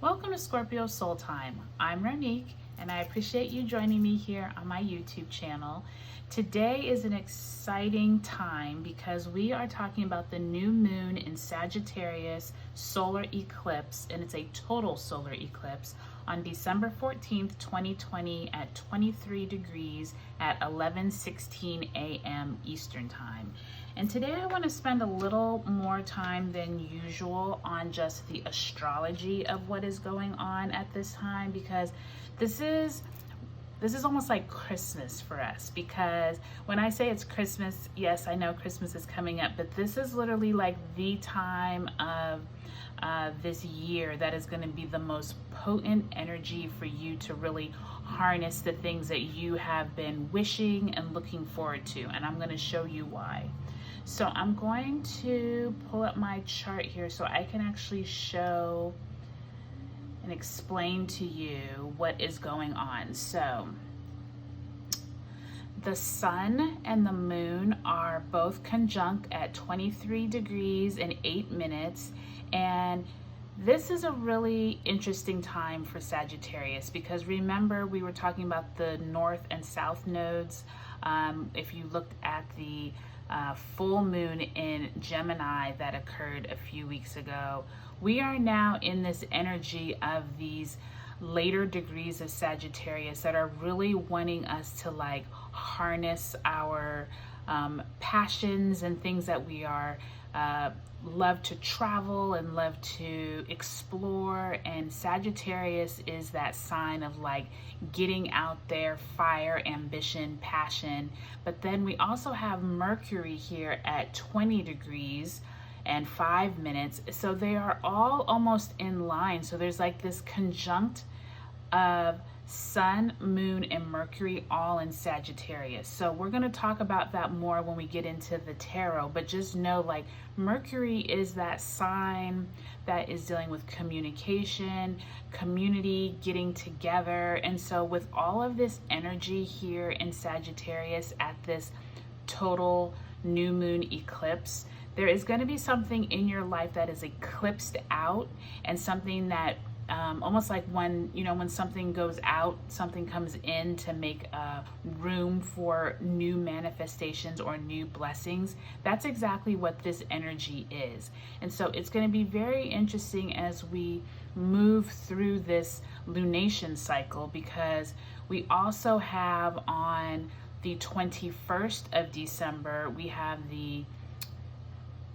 Welcome to Scorpio Soul Time. I'm Ronique and I appreciate you joining me here on my YouTube channel. Today is an exciting time because we are talking about the new moon in Sagittarius Solar Eclipse, and it's a total solar eclipse on December 14th, 2020 at 23 degrees at 11:16 a.m. Eastern Time. And today I want to spend a little more time than usual on just the astrology of what is going on at this time, because this is almost like Christmas for us. Because when I say it's Christmas, yes, I know Christmas is coming up, but this is literally like the time of this year that is going to be the most potent energy for you to really harness the things that you have been wishing and looking forward to. And I'm going to show you why. So I'm going to pull up my chart here so I can actually show and explain to you what is going on. So the sun and the moon are both conjunct at 23 degrees and 8 minutes. And this is a really interesting time for Sagittarius because remember we were talking about the north and south nodes. If you looked at the full moon in Gemini that occurred a few weeks ago, we are now in this energy of these later degrees of Sagittarius that are really wanting us to like harness our passions and things that we are love to travel and love to explore. And Sagittarius is that sign of like getting out there, fire, ambition, passion. But then we also have Mercury here at 20 degrees and 5 minutes, so they are all almost in line. So there's like this conjunct of Sun, Moon, and Mercury all in Sagittarius. So we're going to talk about that more when we get into the tarot, but just know like Mercury is that sign that is dealing with communication, community, getting together. And so with all of this energy here in Sagittarius at this total new moon eclipse, there is going to be something in your life that is eclipsed out, and something that almost like when something goes out, something comes in to make room for new manifestations or new blessings. That's exactly what this energy is. And so it's going to be very interesting as we move through this lunation cycle, because we also have on the 21st of December, we have the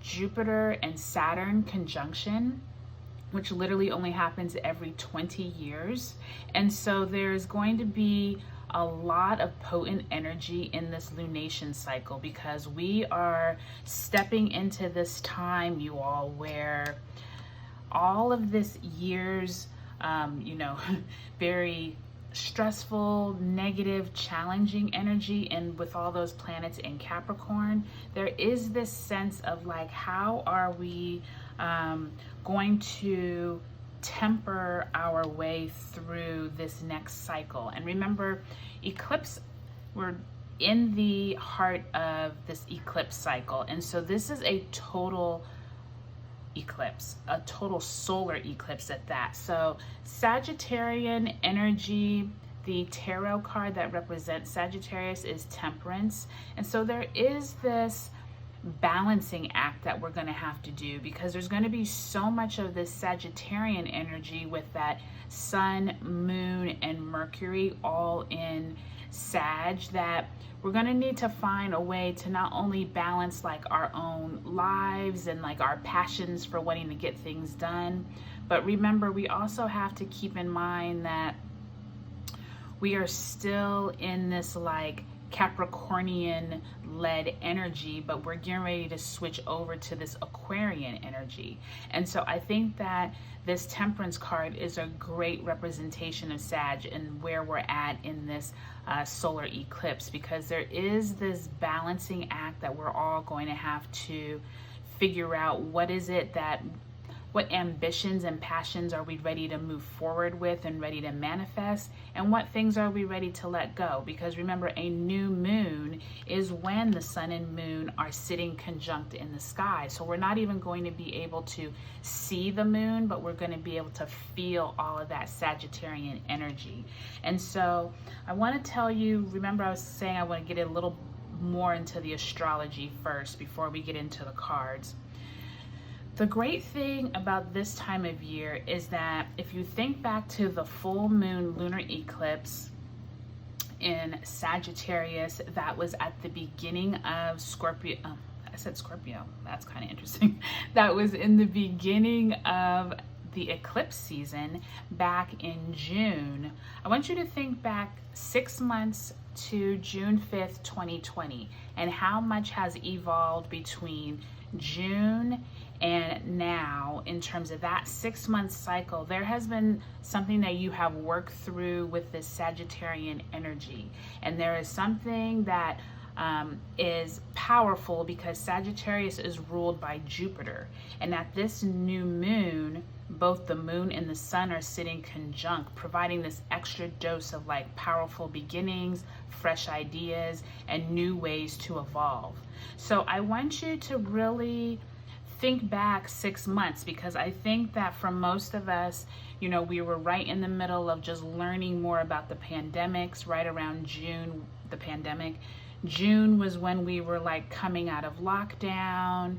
Jupiter and Saturn conjunction, which literally only happens every 20 years. And so there's going to be a lot of potent energy in this lunation cycle, because we are stepping into this time, you all, where all of this year's, very stressful, negative, challenging energy, and with all those planets in Capricorn, there is this sense of like, how are we going to temper our way through this next cycle? And remember, we're in the heart of this eclipse cycle, and so this is a total eclipse, a total solar eclipse at that. So Sagittarian energy, the tarot card that represents Sagittarius is Temperance. And so there is this balancing act that we're going to have to do, because there's going to be so much of this Sagittarian energy with that Sun, Moon, and Mercury all in Sag, that we're going to need to find a way to not only balance like our own lives and like our passions for wanting to get things done, but remember, we also have to keep in mind that we are still in this like Capricornian led energy, but we're getting ready to switch over to this Aquarian energy. And so I think that this Temperance card is a great representation of Sag and where we're at in this solar eclipse, because there is this balancing act that we're all going to have to figure out. What is it that What ambitions and passions are we ready to move forward with and ready to manifest? And what things are we ready to let go? Because remember, a new moon is when the sun and moon are sitting conjunct in the sky. So we're not even going to be able to see the moon, but we're going to be able to feel all of that Sagittarian energy. And so I want to tell you, remember I was saying I want to get a little more into the astrology first before we get into the cards. The great thing about this time of year is that if you think back to the full moon lunar eclipse in Sagittarius, that was at the beginning of Scorpio. I said Scorpio. That's kind of interesting. That was in the beginning of the eclipse season back in June. I want you to think back 6 months to June 5th, 2020, and how much has evolved between June and now in terms of that 6 month cycle. There has been something that you have worked through with this Sagittarian energy, and there is something that is powerful because Sagittarius is ruled by Jupiter, and at this new moon both the moon and the sun are sitting conjunct, providing this extra dose of like powerful beginnings, fresh ideas, and new ways to evolve. So I want you to really think back 6 months, because I think that for most of us, you know, we were right in the middle of just learning more about the pandemics right around June, the pandemic. June was when we were like coming out of lockdown.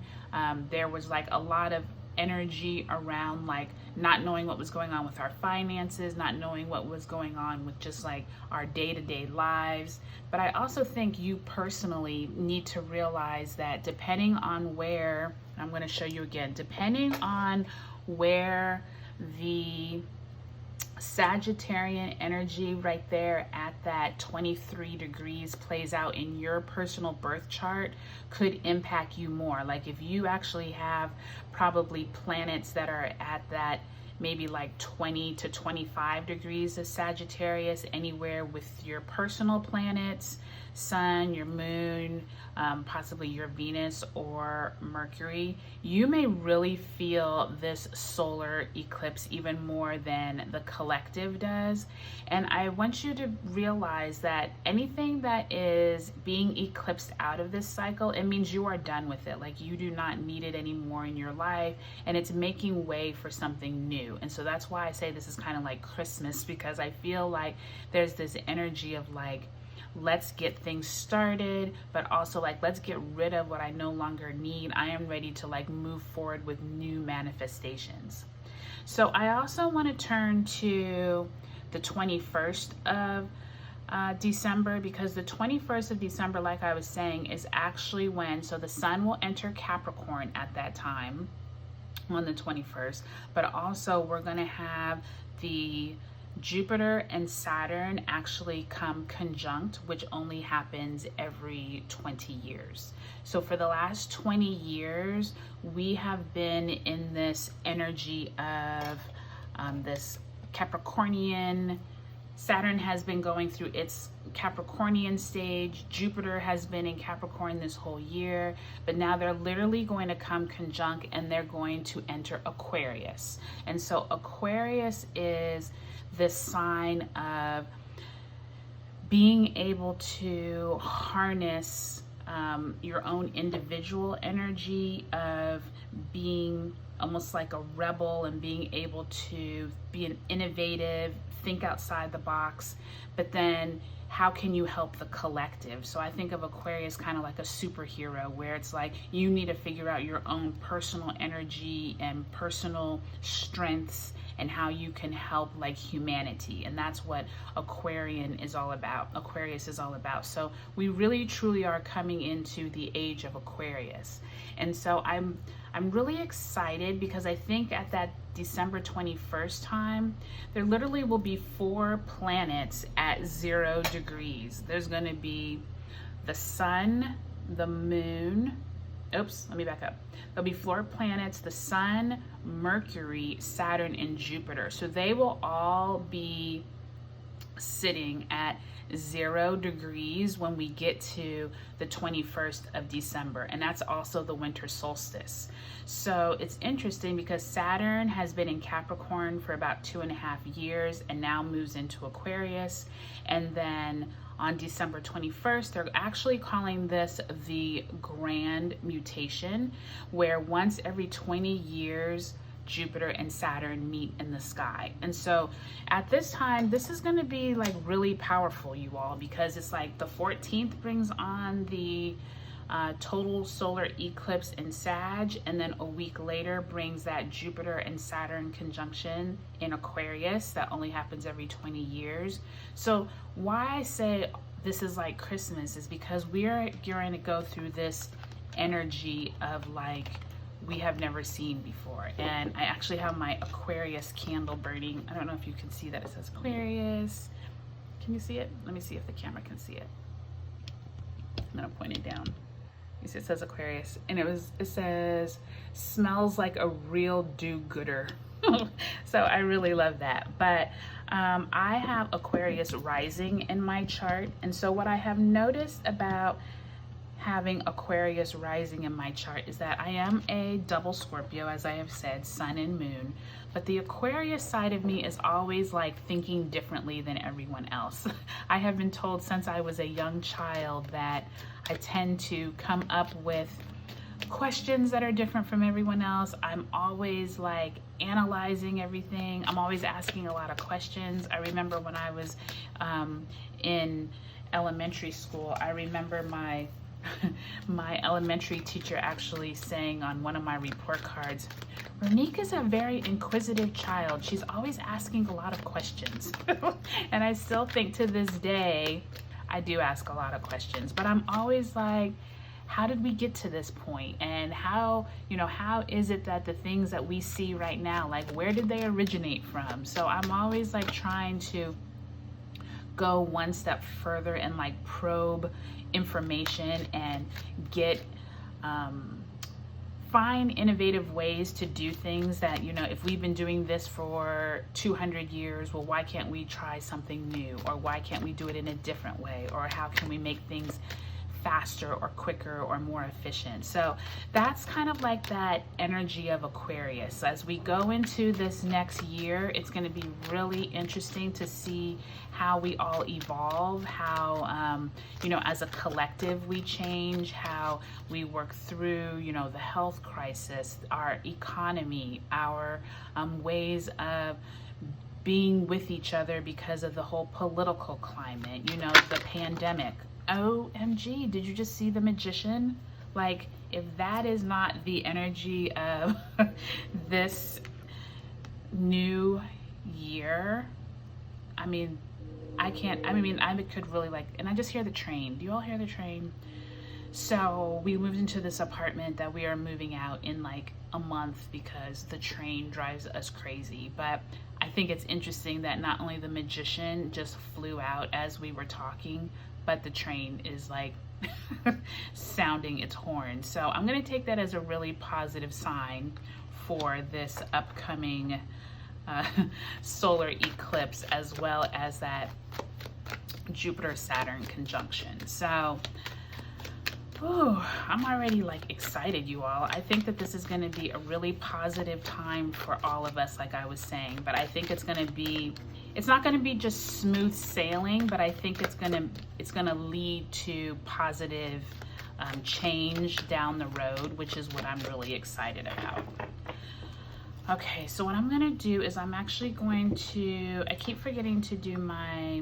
There was like a lot of energy around like not knowing what was going on with our finances, not knowing what was going on with just like our day-to-day lives. But I also think you personally need to realize that depending on where, I'm going to show you again, depending on where the Sagittarian energy right there at that 23 degrees plays out in your personal birth chart could impact you more. Like if you actually have probably planets that are at that maybe like 20 to 25 degrees of Sagittarius, anywhere with your personal planets, sun, your moon, possibly your Venus or Mercury, you may really feel this solar eclipse even more than the collective does. And I want you to realize that anything that is being eclipsed out of this cycle, it means you are done with it. Like you do not need it anymore in your life, and it's making way for something new. And so that's why I say this is kind of like Christmas, because I feel like there's this energy of like, let's get things started, but also like, let's get rid of what I no longer need. I am ready to like move forward with new manifestations. So I also want to turn to the 21st of December, because the 21st of December, like I was saying, is actually when, so the sun will enter Capricorn at that time on the 21st, but also we're going to have the Jupiter and Saturn actually come conjunct, which only happens every 20 years. So for the last 20 years, we have been in this energy of this Capricornian. Saturn has been going through its Capricornian stage. Jupiter has been in Capricorn this whole year, but now they're literally going to come conjunct and they're going to enter Aquarius. And so Aquarius is this sign of being able to harness your own individual energy, of being almost like a rebel and being able to be an innovative, think outside the box, but then how can you help the collective? So I think of Aquarius kind of like a superhero, where it's like you need to figure out your own personal energy and personal strengths and how you can help like humanity. And that's what Aquarius is all about. So we really truly are coming into the age of Aquarius. And so I'm really excited, because I think at that December 21st time, there literally will be 4 planets at 0 degrees. There's going to be the sun, the moon. Oops, let me back up. There'll be 4 planets: the sun, Mercury, Saturn, and Jupiter. So they will all be sitting at 0 degrees when we get to the 21st of December, and that's also the winter solstice. So it's interesting because Saturn has been in Capricorn for about 2.5 years and now moves into Aquarius, and then on December 21st, they're actually calling this the Grand Mutation, where once every 20 years Jupiter and Saturn meet in the sky. And so at this time, this is going to be like really powerful, you all, because it's like the 14th brings on the total solar eclipse in Sag, and then a week later brings that Jupiter and Saturn conjunction in Aquarius that only happens every 20 years. So why I say this is like Christmas is because we're going to go through this energy of like we have never seen before. And I actually have my Aquarius candle burning. I don't know if you can see that. It says Aquarius. Can you see it? Let me see if the camera can see it. I'm gonna point it down. You see it says Aquarius, and it says smells like a real do-gooder. So I really love that. But I have Aquarius rising in my chart, and so what I have noticed about having Aquarius rising in my chart is that I am a double Scorpio, as I have said, sun and moon, but the Aquarius side of me is always like thinking differently than everyone else. I have been told since I was a young child that I tend to come up with questions that are different from everyone else. I'm always like analyzing everything. I'm always asking a lot of questions. I remember when I was in elementary school, I remember my elementary teacher actually saying on one of my report cards, Ronique is a very inquisitive child. She's always asking a lot of questions. And I still think to this day, I do ask a lot of questions, but I'm always like, how did we get to this point? And how is it that the things that we see right now, like where did they originate from? So I'm always like trying to go one step further and like probe information and get find innovative ways to do things that, if we've been doing this for 200 years, well, why can't we try something new? Or why can't we do it in a different way? Or how can we make things faster or quicker or more efficient? So that's kind of like that energy of Aquarius. As we go into this next year, it's going to be really interesting to see how we all evolve, how as a collective we change, how we work through the health crisis, our economy, our ways of being with each other because of the whole political climate, the pandemic. OMG, did you just see the magician? Like, if that is not the energy of this new year, I could really and I just hear the train. Do you all hear the train? So we moved into this apartment that we are moving out in like a month because the train drives us crazy. But I think it's interesting that not only the magician just flew out as we were talking, but the train is like sounding its horn. So I'm going to take that as a really positive sign for this upcoming solar eclipse, as well as that Jupiter-Saturn conjunction. So I'm already like excited, you all. I think that this is going to be a really positive time for all of us, like I was saying, but I think it's not going to be just smooth sailing, but I think it's going to lead to positive change down the road, which is what I'm really excited about. Okay, so what I'm going to do is I'm actually going to, I keep forgetting to do my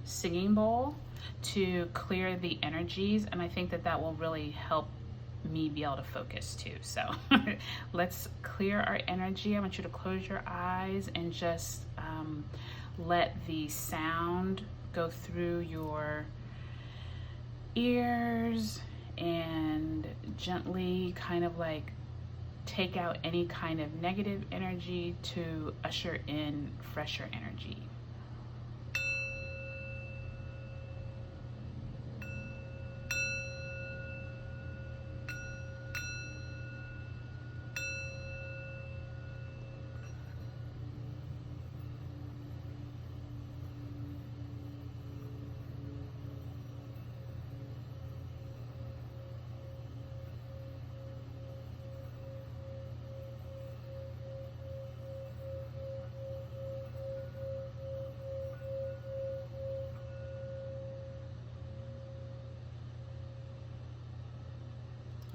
singing bowl to clear the energies, and I think that will really help me be able to focus too. So let's clear our energy. I want you to close your eyes and just let the sound go through your ears and gently kind of like take out any kind of negative energy to usher in fresher energy.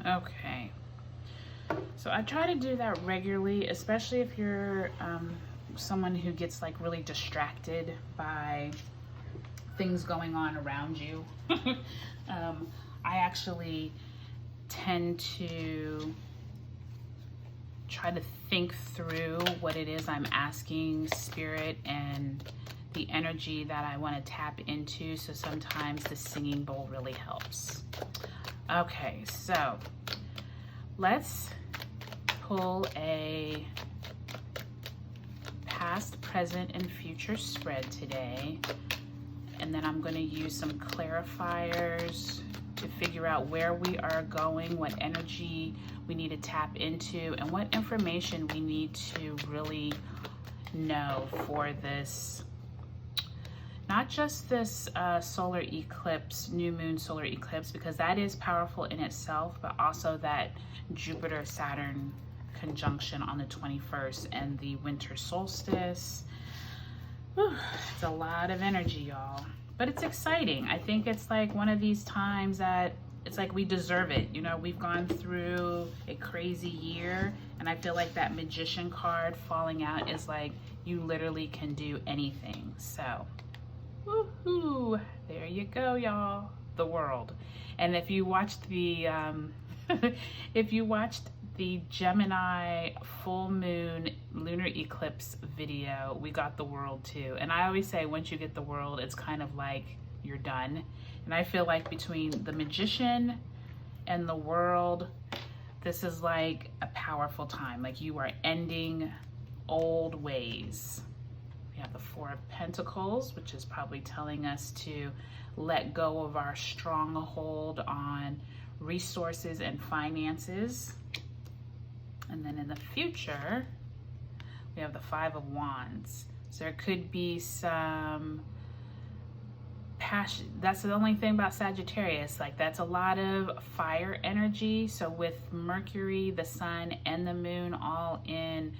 Okay. So I try to do that regularly, especially if you're someone who gets like really distracted by things going on around you. I actually tend to try to think through what it is I'm asking spirit and the energy that I want to tap into. So sometimes the singing bowl really helps. Okay, so let's pull a past, present, and future spread today. And then I'm going to use some clarifiers to figure out where we are going, what energy we need to tap into, and what information we need to really know for this, not just this solar eclipse, new moon solar eclipse, because that is powerful in itself, but also that Jupiter-Saturn conjunction on the 21st and the winter solstice. Whew, it's a lot of energy, y'all, but it's exciting. I think it's like one of these times that it's like we deserve it. You know, we've gone through a crazy year, and I feel like that magician card falling out is like you literally can do anything. So woohoo, there you go, y'all, the world. And if you watched the the Gemini full moon lunar eclipse video, we got the world too. And I always say once you get the world, it's kind of like you're done. And I feel like between the magician and the world, this is like a powerful time. Like you are ending old ways. We have the Four of Pentacles, which is probably telling us to let go of our stronghold on resources and finances. And then in the future, we have the Five of Wands. So there could be some passion. That's the only thing about Sagittarius. Like that's a lot of fire energy. So with Mercury, the Sun, and the Moon all in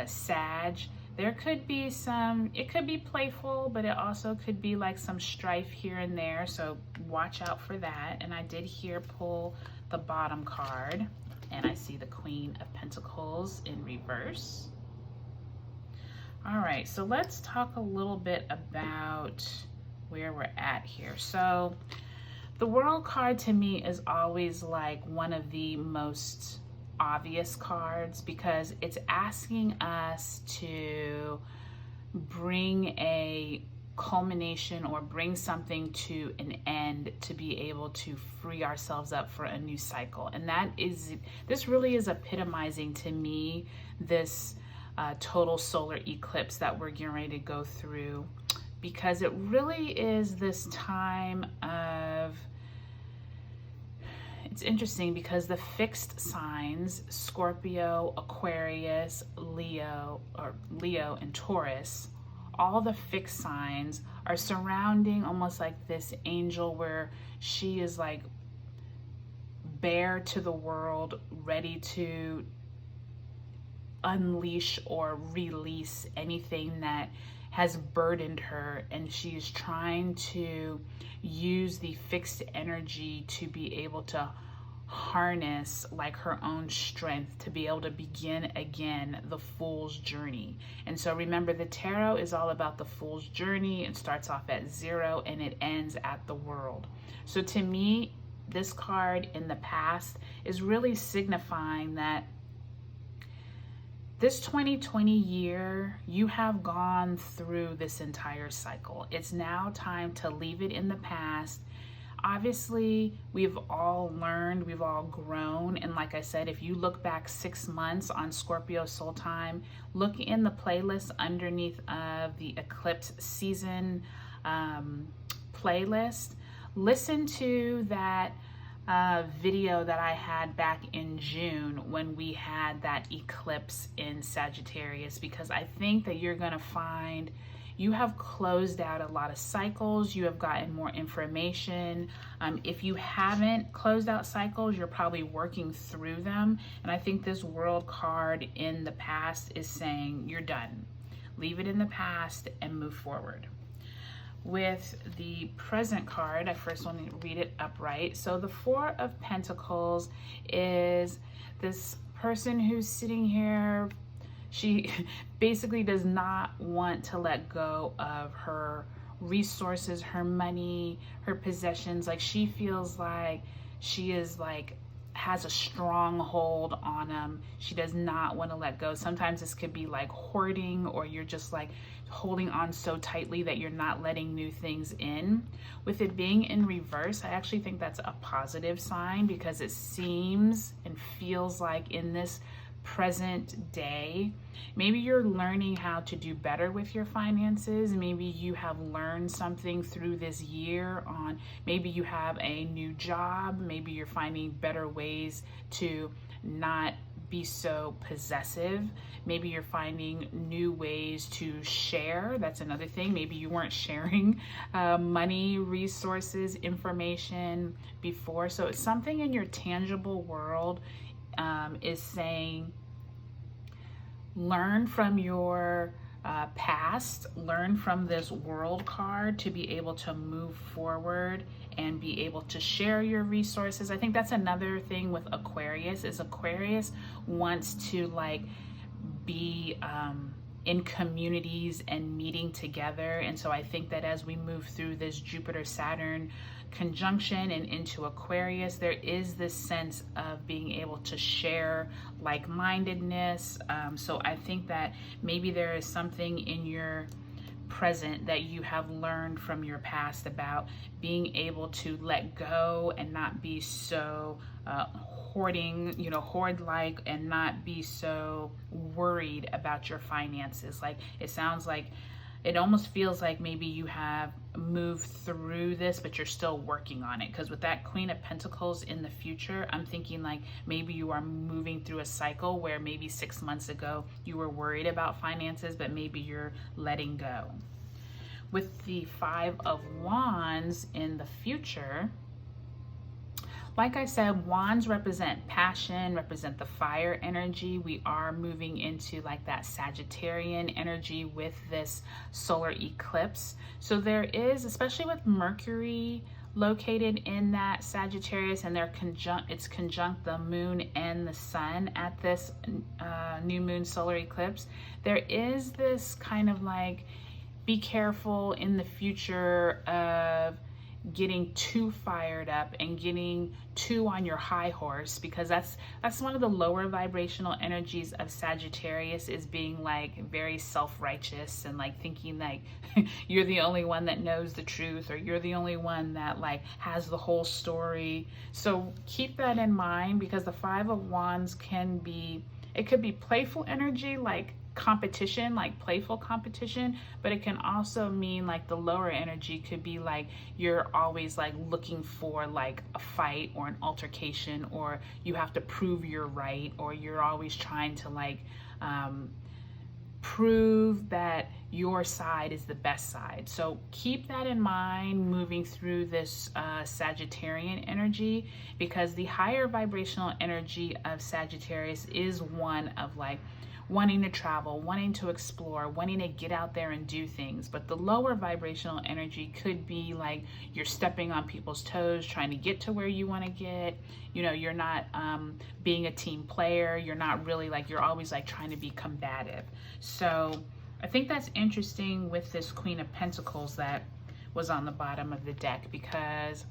Sag, there could be some, it could be playful, but it also could be like some strife here and there. So watch out for that. And I did here pull the bottom card, and I see the Queen of Pentacles in reverse. All right, so let's talk a little bit about where we're at here. So the World card to me is always like one of the most obvious cards because it's asking us to bring a culmination or bring something to an end to be able to free ourselves up for a new cycle. And this really is epitomizing to me this total solar eclipse that we're getting ready to go through, because it really is this time of, it's interesting because the fixed signs, Scorpio, Aquarius, Leo, and Taurus, all the fixed signs are surrounding almost like this angel where she is like bare to the world, ready to unleash or release anything that has burdened her, and she is trying to use the fixed energy to be able to harness like her own strength to be able to begin again the fool's journey. And so remember, the tarot is all about the fool's journey. It starts off at 0 and it ends at the world. So to me, this card in the past is really signifying that this 2020 year, you have gone through this entire cycle. It's now time to leave it in the past. Obviously, we've all learned, we've all grown. And like I said, if you look back 6 months on Scorpio Soul Time, look in the playlist underneath of the eclipse season playlist. Listen to that video that I had back in June when we had that eclipse in Sagittarius, because I think that you're going to find you have closed out a lot of cycles. You have gotten more information. If you haven't closed out cycles, you're probably working through them. And I think this World card in the past is saying you're done. Leave it in the past and move forward. with the present card, I first want to read it upright. So the Four of Pentacles is this person who's sitting here. She basically does not want to let go of her resources, her money, her possessions. Like she feels like she is like has a strong hold on them. She does not want to let go. Sometimes this could be like hoarding, or you're just like holding on so tightly that you're not letting new things in. With it being in reverse, I actually think that's a positive sign, because it seems and feels like in this present day, maybe you're learning how to do better with your finances. Maybe you have learned something through this year on, maybe you have a new job, maybe you're finding better ways to not be so possessive. Maybe you're finding new ways to share. That's another thing. Maybe you weren't sharing money, resources, information before. So it's something in your tangible world is saying, learn from your past, learn from this world card to be able to move forward and be able to share your resources. I think that's another thing with Aquarius, is Aquarius wants to like be in communities and meeting together. And so I think that as we move through this Jupiter-Saturn conjunction and into Aquarius, there is this sense of being able to share like-mindedness. So I think that maybe there is something in your present that you have learned from your past about being able to let go and not be so hoarding, hoard-like, and not be so worried about your finances. Like it sounds like, it almost feels like maybe you have moved through this, but you're still working on it. Because with that Queen of Pentacles in the future, I'm thinking like maybe you are moving through a cycle where maybe 6 months ago you were worried about finances, but maybe you're letting go. With the Five of Wands in the future, like I said, wands represent passion, represent the fire energy. We are moving into like that Sagittarian energy with this solar eclipse. So there is, especially with Mercury located in that Sagittarius, and it's conjunct the moon and the sun at this new moon solar eclipse. There is this kind of like, be careful in the future of getting too fired up and getting too on your high horse, because that's one of the lower vibrational energies of Sagittarius, is being like very self-righteous and like thinking like you're the only one that knows the truth, or you're the only one that like has the whole story. So keep that in mind, because the Five of Wands could be playful energy, like competition, like playful competition, but it can also mean like the lower energy could be like you're always like looking for like a fight or an altercation, or you have to prove you're right, or you're always trying to like prove that your side is the best side. So keep that in mind moving through this Sagittarian energy, because the higher vibrational energy of Sagittarius is one of like wanting to travel, wanting to explore, wanting to get out there and do things. But the lower vibrational energy could be like you're stepping on people's toes, trying to get to where you want to get. You're not being a team player. You're not really like, you're always like trying to be combative. So I think that's interesting with this Queen of Pentacles that was on the bottom of the deck, because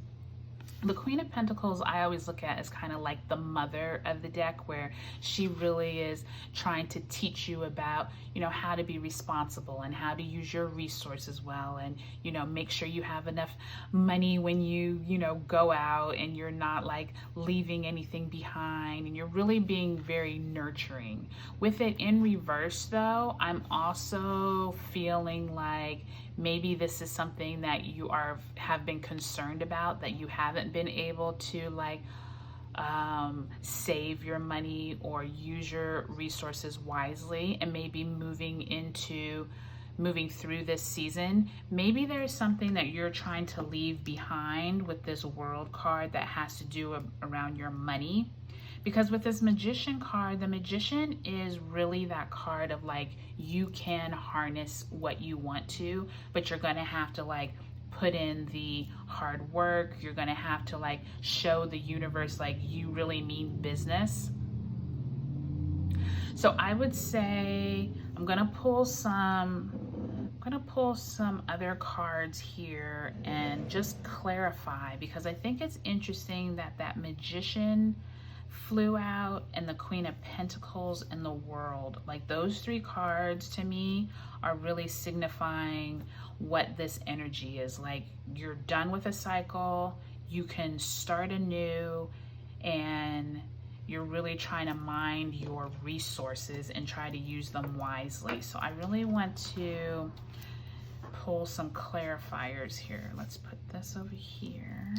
the Queen of Pentacles I always look at as kind of like the mother of the deck, where she really is trying to teach you about, how to be responsible and how to use your resources well, and, make sure you have enough money when you, go out, and you're not like leaving anything behind, and you're really being very nurturing. With it in reverse though, I'm also feeling like maybe this is something that you have been concerned about, that you haven't been able to like save your money or use your resources wisely, and maybe moving through this season, maybe there's something that you're trying to leave behind with this World card that has to do around your money. Because with this Magician card, the Magician is really that card of like, you can harness what you want to, but you're gonna have to like put in the hard work. You're gonna have to like show the universe like you really mean business. So I would say I'm gonna pull some other cards here and just clarify, because I think it's interesting that that Magician flew out and the Queen of Pentacles and the World. Like those three cards to me are really signifying what this energy is. Like you're done with a cycle, you can start anew, and you're really trying to mind your resources and try to use them wisely. So I really want to pull some clarifiers here. Let's put this over here.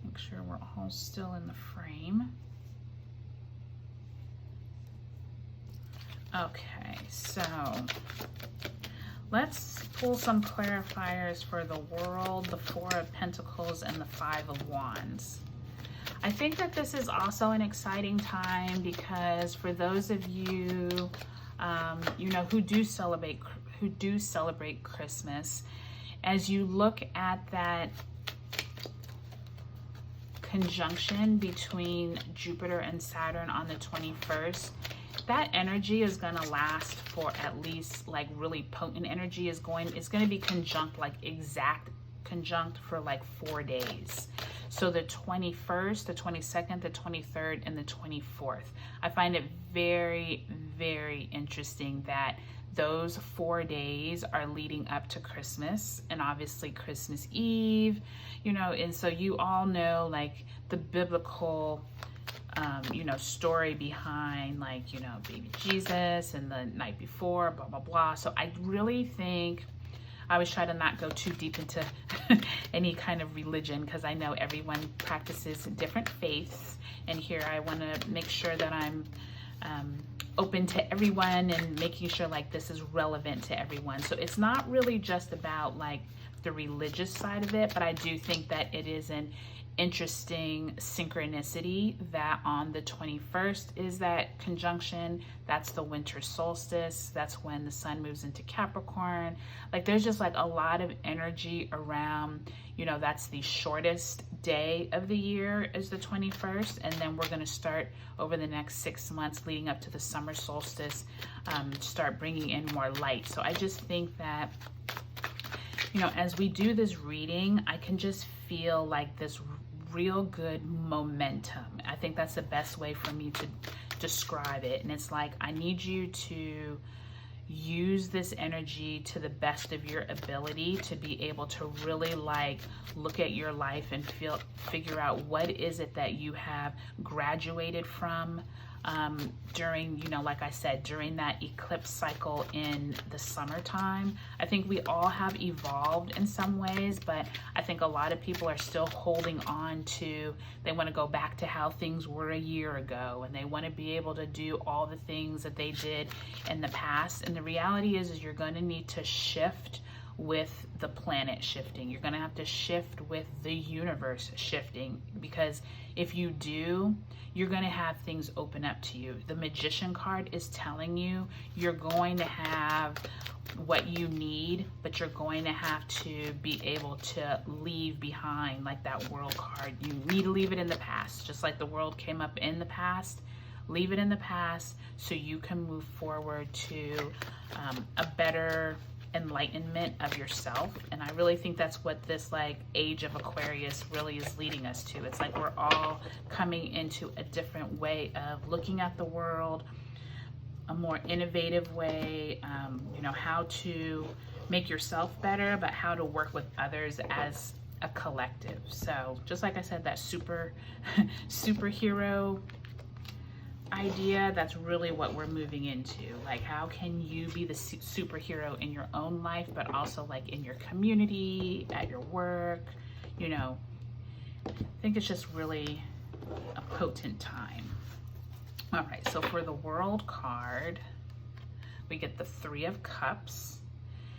Make sure we're all still in the frame. Okay, so let's pull some clarifiers for the World, the Four of Pentacles, and the Five of Wands. I think that this is also an exciting time because for those of you, you know, who do celebrate Christmas, as you look at that conjunction between Jupiter and Saturn on the 21st, that energy is going to last for at least, like really potent energy is going to be conjunct, like exact conjunct for like 4 days. So the 21st, the 22nd, the 23rd, and the 24th. I find it very, very interesting that those 4 days are leading up to Christmas and obviously Christmas Eve, you know, and so you all know like the biblical, you know, story behind like, you know, baby Jesus and the night before, blah, blah, blah. So I really think, I always try to not go too deep into any kind of religion because I know everyone practices different faiths. And here I want to make sure that I'm open to everyone and making sure like this is relevant to everyone. So it's not really just about like the religious side of it, but I do think that it is an interesting synchronicity that on the 21st is that conjunction. That's the winter solstice. That's when the sun moves into Capricorn. Like there's just like a lot of energy around, you know, that's the shortest day of the year is the 21st. And then we're going to start over the next 6 months leading up to the summer solstice, start bringing in more light. So I just think that, you know, as we do this reading, I can just feel like this real good momentum. I think that's the best way for me to describe it. And it's like, I need you to use this energy to the best of your ability to be able to really like look at your life and figure out what is it that you have graduated from during, you know, like I said, during that eclipse cycle in the summertime. I think we all have evolved in some ways, but I think a lot of people are still holding on to, they want to go back to how things were a year ago, and they want to be able to do all the things that they did in the past. And the reality is you're going to need to shift with the planet shifting. You're going to have to shift with the universe shifting, because if you do, you're going to have things open up to you. The Magician card is telling you you're going to have what you need, but you're going to have to be able to leave behind, like that World card. You need to leave it in the past, just like the World came up in the past. Leave it in the past so you can move forward to a better enlightenment of yourself. And I really think that's what this like age of Aquarius really is leading us to. It's like we're all coming into a different way of looking at the world, a more innovative way, you know, how to make yourself better, but how to work with others as a collective. So just like I said, that superhero idea, that's really what we're moving into. Like, how can you be the superhero in your own life, but also like in your community, at your work, you know. I think it's just really a potent time. All right, so for the World card, we get the Three of Cups.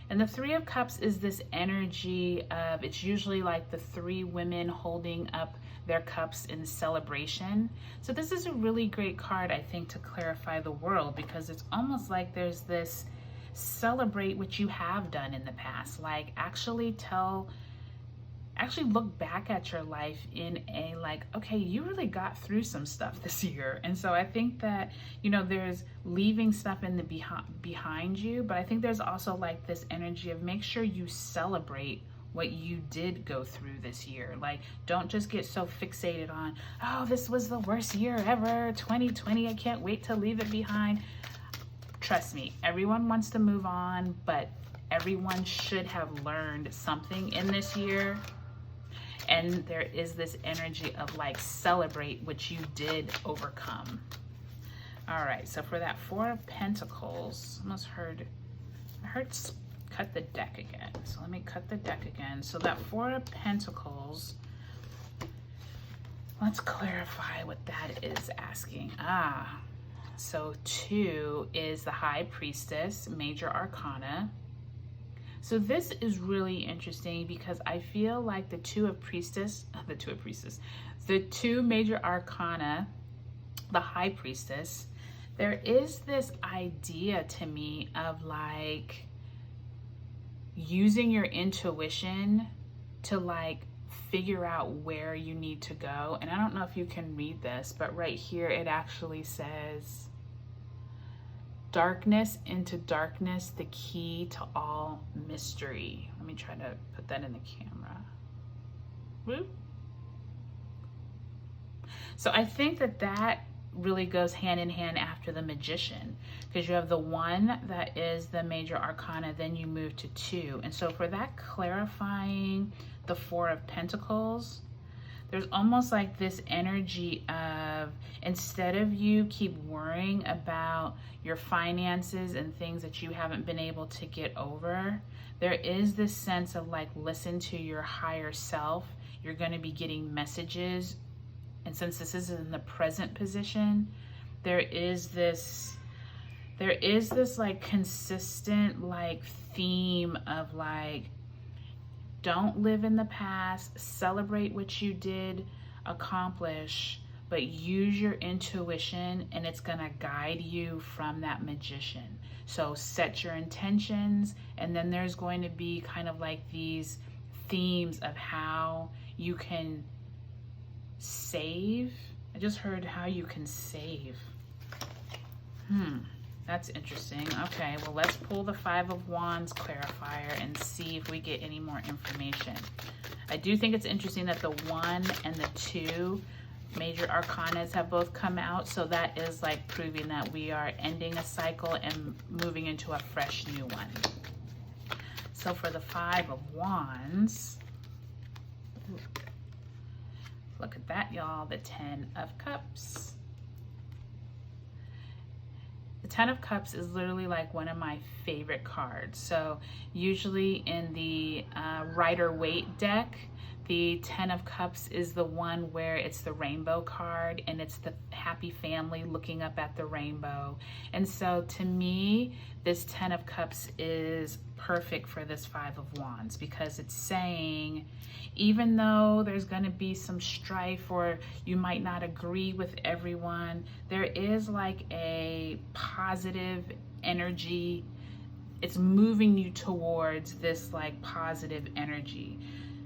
And the Three of Cups is this energy of, it's usually like the three women holding up their cups in celebration. So this is a really great card, I think, to clarify the world, because it's almost like there's this celebrate what you have done in the past. Like actually look back at your life in a like, okay, you really got through some stuff this year. And so I think that, you know, there's leaving stuff in the behind you, but I think there's also like this energy of make sure you celebrate what you did go through this year. Like, don't just get so fixated on, oh, this was the worst year ever, 2020, I can't wait to leave it behind. Trust me, everyone wants to move on, but everyone should have learned something in this year. And there is this energy of like, celebrate what you did overcome. All right, so for that Four of Pentacles, I heard cut the deck again. So let me cut the deck again. So that Four of Pentacles, let's clarify what that is asking. So 2 is the High Priestess, Major Arcana. So this is really interesting because I feel like the two Major Arcana, the High Priestess, there is this idea to me of like using your intuition to like figure out where you need to go. And I don't know if you can read this, but right here it actually says, darkness into darkness, the key to all mystery. Let me try to put that in the camera. Whoop. So I think that that really goes hand in hand after the Magician, because you have the 1 that is the Major Arcana, then you move to 2. And so for that clarifying the Four of Pentacles, there's almost like this energy of, instead of you keep worrying about your finances and things that you haven't been able to get over, there is this sense of like, listen to your higher self. You're going to be getting messages. And since this is in the present position, there is this like consistent like theme of like, don't live in the past, celebrate what you did accomplish, but use your intuition and it's gonna guide you from that Magician. So set your intentions, and then there's going to be kind of like these themes of how you can save. I just heard how you can save. That's interesting. Okay, well, let's pull the Five of Wands clarifier and see if we get any more information. I do think it's interesting that the 1 and the 2 Major Arcanas have both come out. So that is like proving that we are ending a cycle and moving into a fresh new one. So for the Five of Wands, look at that, y'all, the 10 of Cups. The 10 of Cups is literally like one of my favorite cards. So usually in the Rider-Waite deck, the 10 of Cups is the one where it's the rainbow card and it's the happy family looking up at the rainbow. And so to me, this 10 of Cups is perfect for this Five of Wands, because it's saying, even though there's going to be some strife or you might not agree with everyone, there is like a positive energy. It's moving you towards this like positive energy.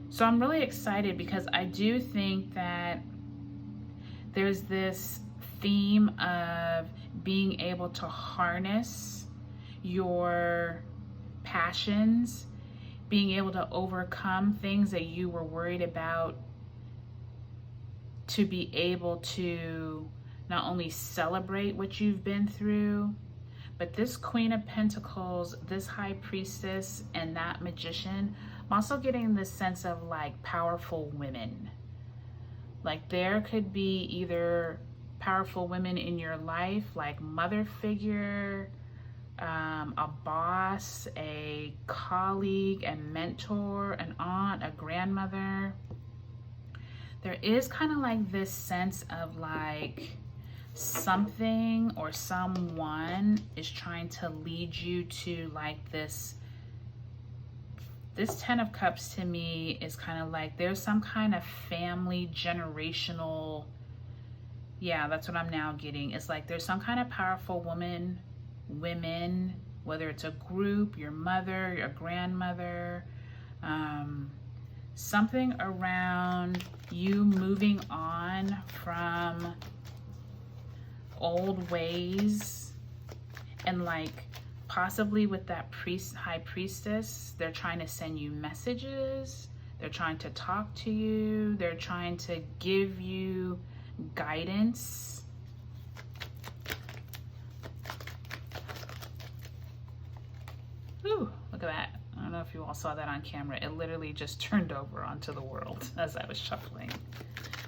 So I'm really excited because I do think that there's this theme of being able to harness your passions, being able to overcome things that you were worried about, to be able to not only celebrate what you've been through, but this Queen of Pentacles, this High Priestess, and that Magician, I'm also getting this sense of like powerful women. Like there could be either powerful women in your life, like mother figure, a boss, a colleague, a mentor, an aunt, a grandmother. There is kind of like this sense of like something or someone is trying to lead you to like this This 10 of Cups to me is kind of like there's some kind of family, generational, yeah, that's what I'm now getting. It's like there's some kind of powerful women, whether it's a group, your mother, your grandmother, something around you moving on from old ways, and like possibly with that high priestess, they're trying to send you messages, they're trying to talk to you, they're trying to give you guidance. Ooh, look at that. I don't know if you all saw that on camera. It literally just turned over onto the world as I was shuffling.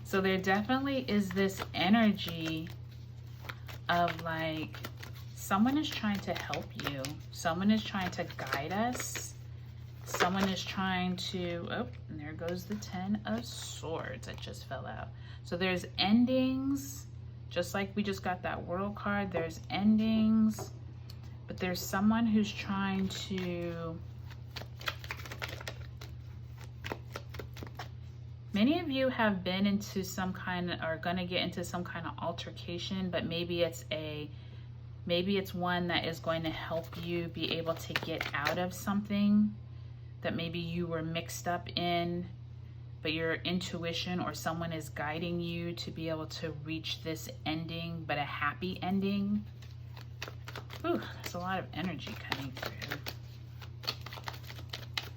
So there definitely is this energy of like someone is trying to help you. Someone is trying to guide us. Someone is trying to, oh, and there goes the 10 of Swords that just fell out. So there's endings, just like we just got that World card. There's endings, but there's someone who's trying to, many of you have been into some kind of, are gonna get into some kind of altercation, but maybe it's one that is going to help you be able to get out of something that maybe you were mixed up in, but your intuition or someone is guiding you to be able to reach this ending, but a happy ending. Ooh, there's a lot of energy coming through.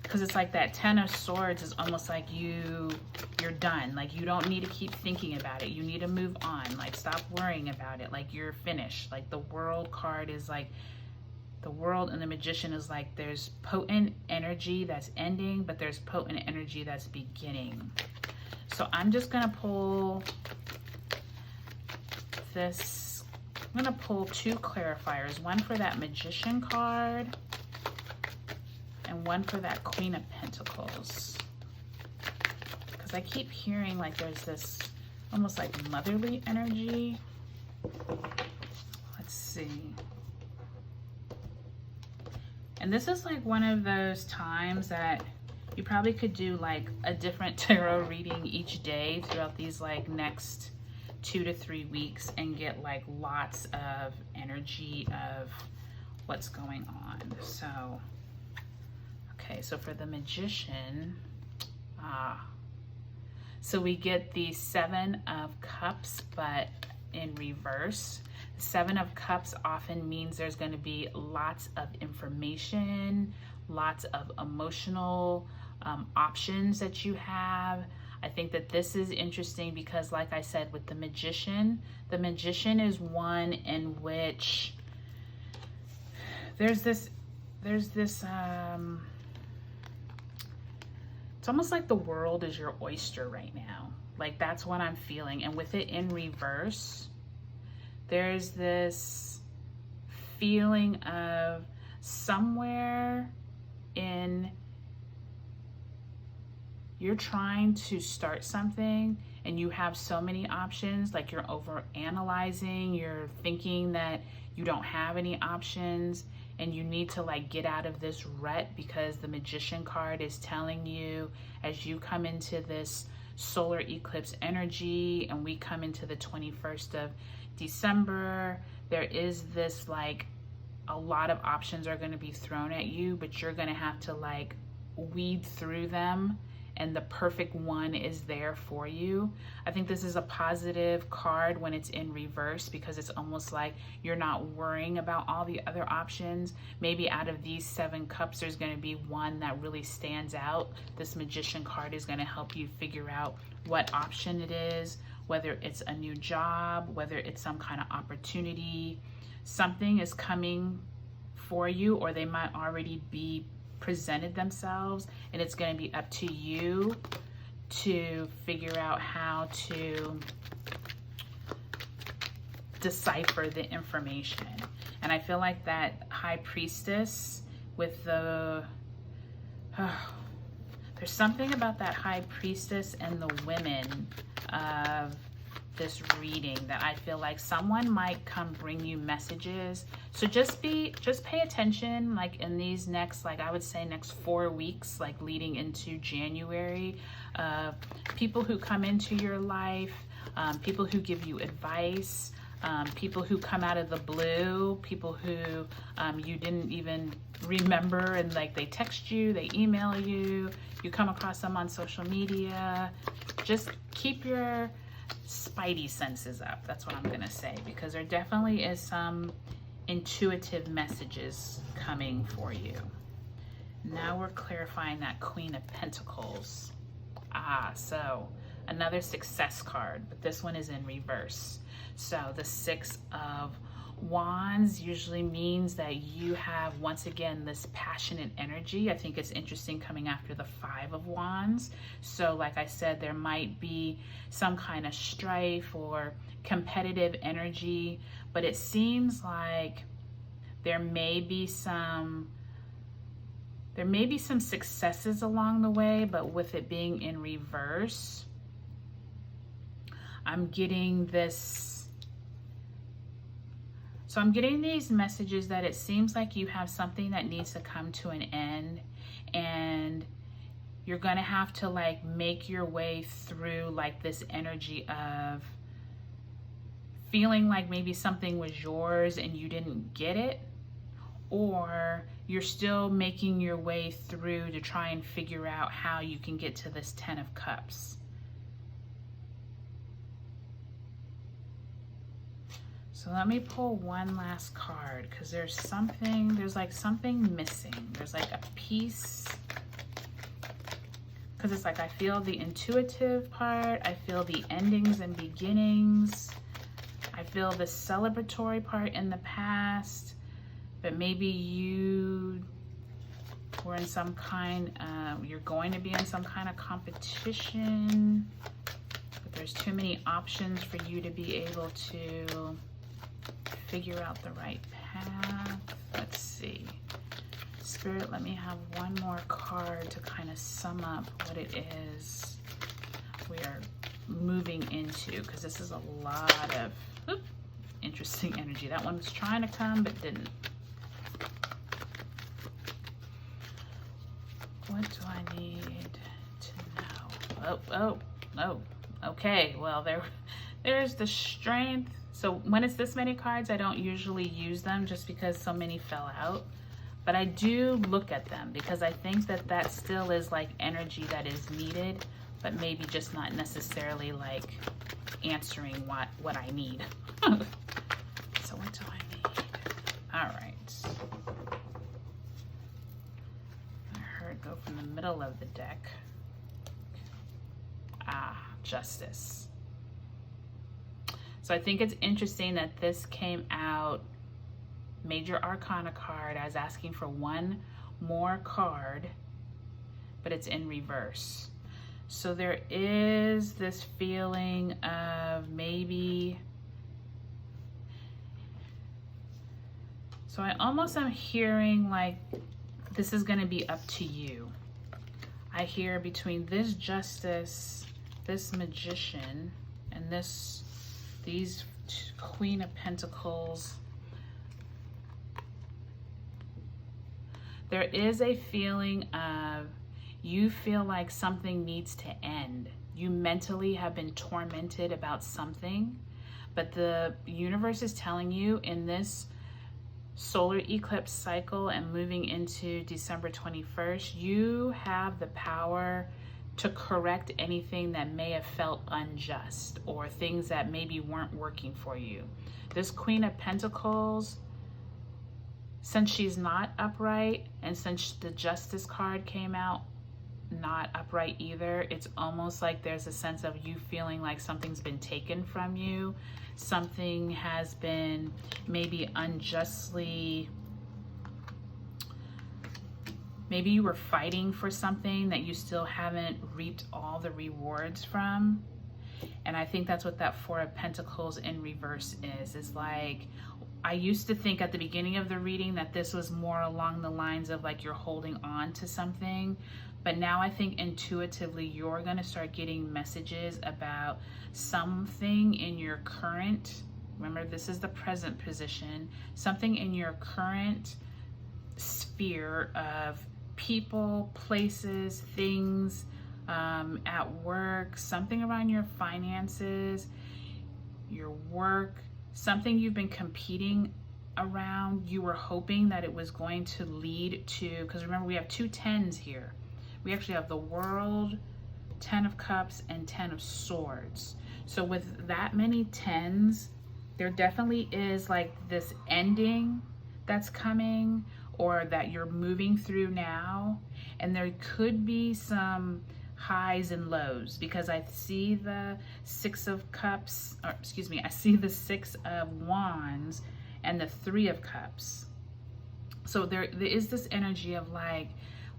Because it's like that 10 of Swords is almost like you're done. Like you don't need to keep thinking about it. You need to move on. Like stop worrying about it. Like you're finished. Like the World card is like, the World and the Magician is like there's potent energy that's ending, but there's potent energy that's beginning. So I'm just gonna pull this. I'm gonna pull two clarifiers, one for that Magician card and one for that Queen of Pentacles. Because I keep hearing like there's this almost like motherly energy. Let's see. And this is like one of those times that you probably could do like a different tarot reading each day throughout these like next 2 to 3 weeks and get like lots of energy of what's going on. So, okay, so for the Magician, so we get the 7 of Cups, but in reverse. 7 of Cups often means there's going to be lots of information, lots of emotional options that you have. I think that this is interesting because, like I said, with the Magician is one in which there's this, it's almost like the world is your oyster right now. Like that's what I'm feeling. And with it in reverse, there's this feeling of somewhere in, you're trying to start something and you have so many options, like you're over analyzing, you're thinking that you don't have any options and you need to like get out of this rut, because the Magician card is telling you as you come into this solar eclipse energy and we come into the 21st of December, there is this like a lot of options are going to be thrown at you, but you're going to have to like weed through them, and the perfect one is there for you. I think this is a positive card when it's in reverse, because it's almost like you're not worrying about all the other options. Maybe out of these 7 cups, there's going to be one that really stands out. This Magician card is going to help you figure out what option it is, whether it's a new job, whether it's some kind of opportunity. Something is coming for you, or they might already be presented themselves, and it's going to be up to you to figure out how to decipher the information. And I feel like that High Priestess with the there's something about that High Priestess and the women of this reading that I feel like someone might come bring you messages. So just pay attention, like in these next, like I would say next 4 weeks, like leading into January. People who come into your life, people who give you advice, people who come out of the blue, people who you didn't even remember, and like they text you, they email you, you come across them on social media. Just keep your spidey senses up. That's what I'm gonna say, because there definitely is some intuitive messages coming for you. Now we're clarifying that Queen of Pentacles. So another success card, but this one is in reverse. So the Six of Wands usually means that you have, once again, this passionate energy. I think it's interesting coming after the Five of Wands. So like I said, there might be some kind of strife or competitive energy, but it seems like there may be some successes along the way, but with it being in reverse, I'm getting this. So I'm getting these messages that it seems like you have something that needs to come to an end, and you're gonna have to like make your way through like this energy of feeling like maybe something was yours and you didn't get it, or you're still making your way through to try and figure out how you can get to this Ten of Cups. So let me pull one last card, because there's like something missing. There's like a piece, because it's like I feel the intuitive part, I feel the endings and beginnings, I feel the celebratory part in the past, but maybe you were in some kind, you're going to be in some kind of competition, but there's too many options for you to be able to figure out the right path. Let's see. Spirit, let me have one more card to kind of sum up what it is we are moving into, because this is a lot of interesting energy. That one was trying to come but didn't. What do I need to know? Oh, okay. Well, there's the Strength. So when it's this many cards, I don't usually use them just because so many fell out. But I do look at them because I think that that still is like energy that is needed, but maybe just not necessarily like answering what I need. So what do I need? All right. I heard go from the middle of the deck. Justice. So I think it's interesting that this came out, Major Arcana card. I was asking for one more card, but it's in reverse. So there is this feeling of maybe, so I almost am hearing like this is going to be up to you. I hear between this Justice, this Magician, and these Queen of Pentacles, there is a feeling of you feel like something needs to end. You mentally have been tormented about something, but the universe is telling you in this solar eclipse cycle and moving into December 21st, you have the power to correct anything that may have felt unjust or things that maybe weren't working for you. This Queen of Pentacles, since she's not upright, and since the Justice card came out not upright either, it's almost like there's a sense of you feeling like something's been taken from you. Something has been maybe unjustly, maybe you were fighting for something that you still haven't reaped all the rewards from. And I think that's what that Four of Pentacles in reverse is. It's like I used to think at the beginning of the reading that this was more along the lines of like you're holding on to something, but now I think intuitively you're going to start getting messages about something in your current, remember this is the present position, something in your current sphere of people, places, things, at work, something around your finances, your work, something you've been competing around. You were hoping that it was going to lead to, because remember we have two tens here. We actually have the World, 10 of Cups, and 10 of Swords. So with that many tens, there definitely is like this ending that's coming, or that you're moving through now. And there could be some highs and lows, because I see the Six of Cups, or excuse me, I see the Six of Wands and the Three of Cups. So there is this energy of like,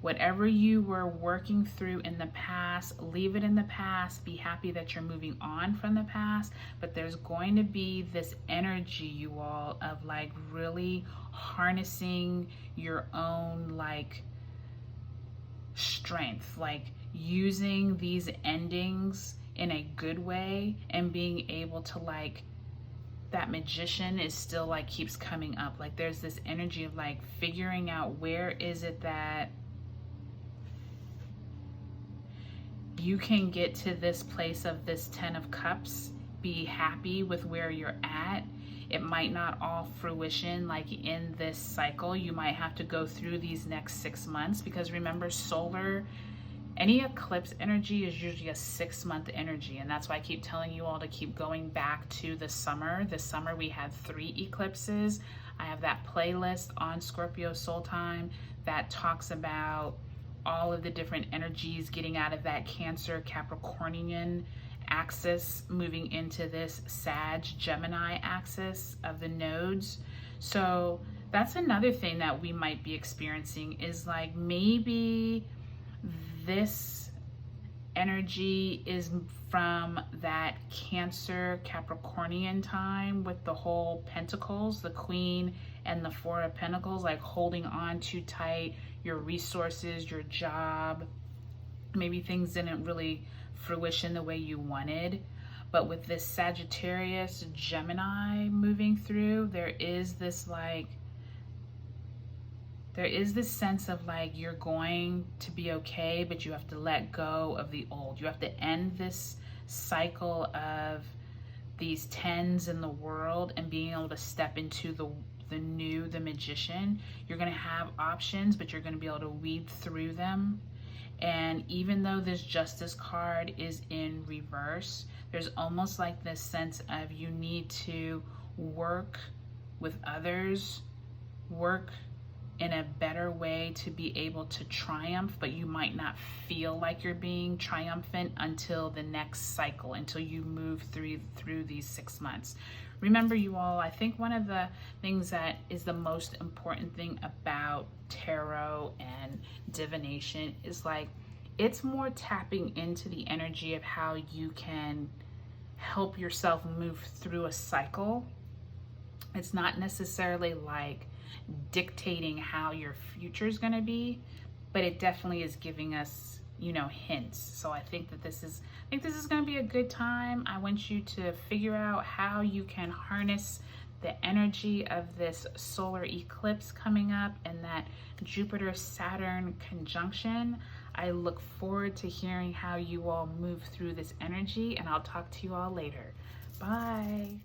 whatever you were working through in the past, leave it in the past. Be happy that you're moving on from the past. But there's going to be this energy, you all, of like really harnessing your own like strength, like using these endings in a good way and being able to like, that Magician is still like keeps coming up. Like there's this energy of like figuring out where is it that you can get to this place of this 10 of Cups, be happy with where you're at. It might not all fruition like in this cycle. You might have to go through these next 6 months, because remember, solar, any eclipse energy is usually a 6-month energy. And that's why I keep telling you all to keep going back to the summer. This summer we had 3 eclipses. I have that playlist on Scorpio Soul Time that talks about all of the different energies getting out of that Cancer Capricornian axis, moving into this Sag Gemini axis of the nodes. So that's another thing that we might be experiencing, is like maybe this energy is from that Cancer Capricornian time with the whole Pentacles, the Queen and the Four of Pentacles, like holding on too tight, your resources, your job. Maybe things didn't really fruition the way you wanted. But with this Sagittarius Gemini moving through, there is this like, there is this sense of like you're going to be okay, but you have to let go of the old. You have to end this cycle of these tens in the world and being able to step into the new, the Magician. You're going to have options, but you're going to be able to weed through them. And even though this Justice card is in reverse, there's almost like this sense of you need to work with others, work in a better way to be able to triumph, but you might not feel like you're being triumphant until the next cycle, until you move through these 6 months. Remember, you all, I think one of the things that is the most important thing about tarot and divination is like, it's more tapping into the energy of how you can help yourself move through a cycle. It's not necessarily like dictating how your future is going to be, but it definitely is giving us, you know, hints. So I think that this is going to be a good time. I want you to figure out how you can harness the energy of this solar eclipse coming up and that Jupiter-Saturn conjunction. I look forward to hearing how you all move through this energy, and I'll talk to you all later. Bye.